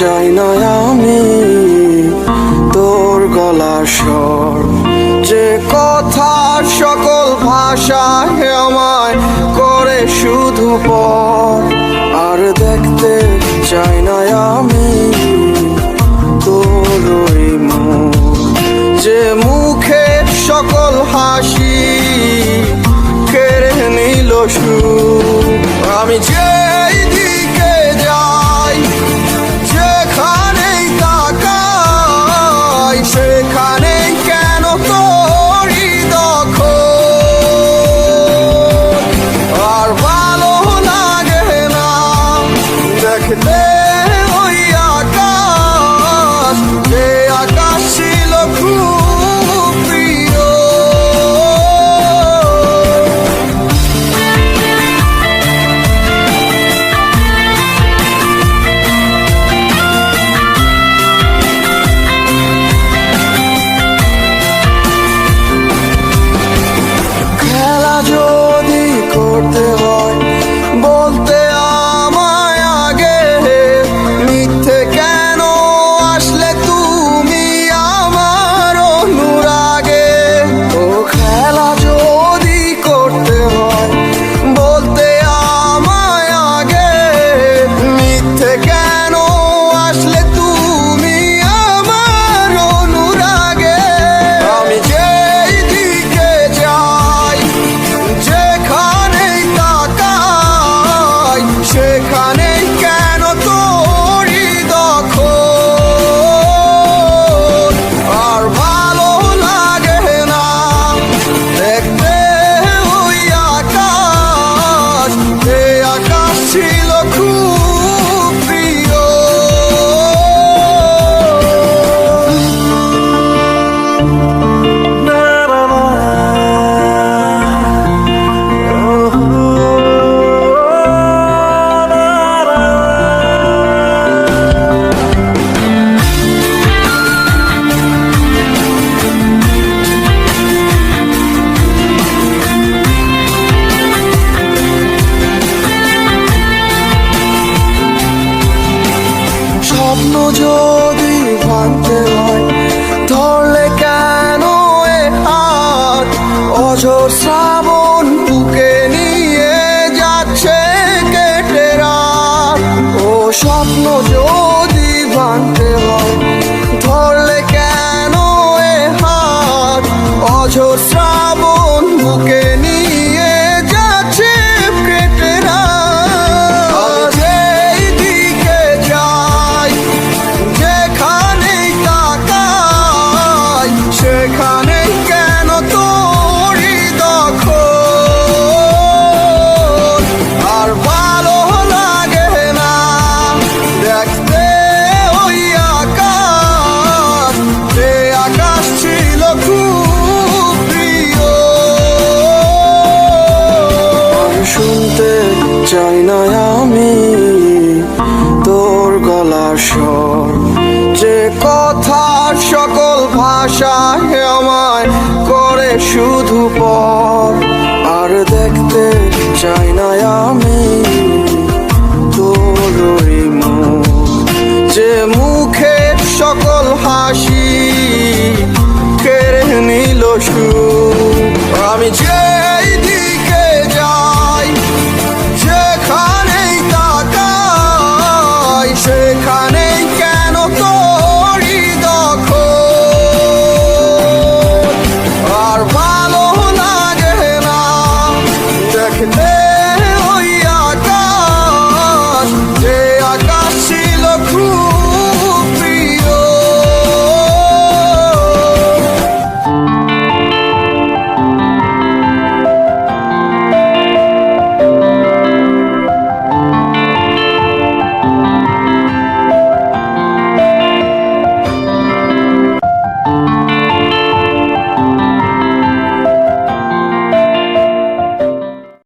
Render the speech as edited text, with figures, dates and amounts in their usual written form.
চাই না আমি তোর গলার স্বর, যে কথার সকল ভাষায় আমায় করে শুধু পর। আর দেখতে চাই না আমি তোর ওই মুখ, যে মুখের সকল হাসি কেড়ে নিল সুখ। আমি যেই দিকে যাই, যেখানেই তাকাই, সেখানেই কেন তোরই দখল। আর ভালো লাগে না দেখতে ওই আকাশ, যে আকাশ ছিল খুব প্রিয়। খেলা যদি করতে হয় বলতে আমায় আগে, মিথ্যে কেন আসলে তুমি আমার অনুরাগে। ও খেলা যদি করতে হয় বলতে আমায় আগে, মিথ্যে কেন আসলে তুমি আমার অনুরাগে। আমি যেই দিকে যাই, যেখানেই তাকাই, সেখানেই কেন তোরই দখল। আর ভালো লাগে না দেখতে ওই আকাশ, যে আকাশ ছিল খুব প্রিয়। স্বপ্ন যদি ভাঙতে হয় ধরলে কেন এ হাত, অঝোর শ্রাবণ বুকে নিয়ে যাচ্ছে কেটে রাত। ও স্বপ্ন যদি ভাঙতে হয় ধরলে কেন এ হাত, অঝোর শ্রাবণ বুকে নিয়ে যাচ্ছে কেটে রাত। আমি যেই দিকে যাই, যেখানেই তাকাই, সেখানেই কেন তোরই দখল। আর ভালো লাগে না দেখতে ওই আকাশ, যে আকাশ ছিল খুব প্রিয়। আর শুনতে চাই না আমি তোর গলার স্বর, যে কথার সকল ভাষায় আমায় করে শুধু পর। আর দেখতে চাই না আমি তোর ওই মুখ, যে মুখের সকল হাসি কেড়ে নিল সুখ। আমি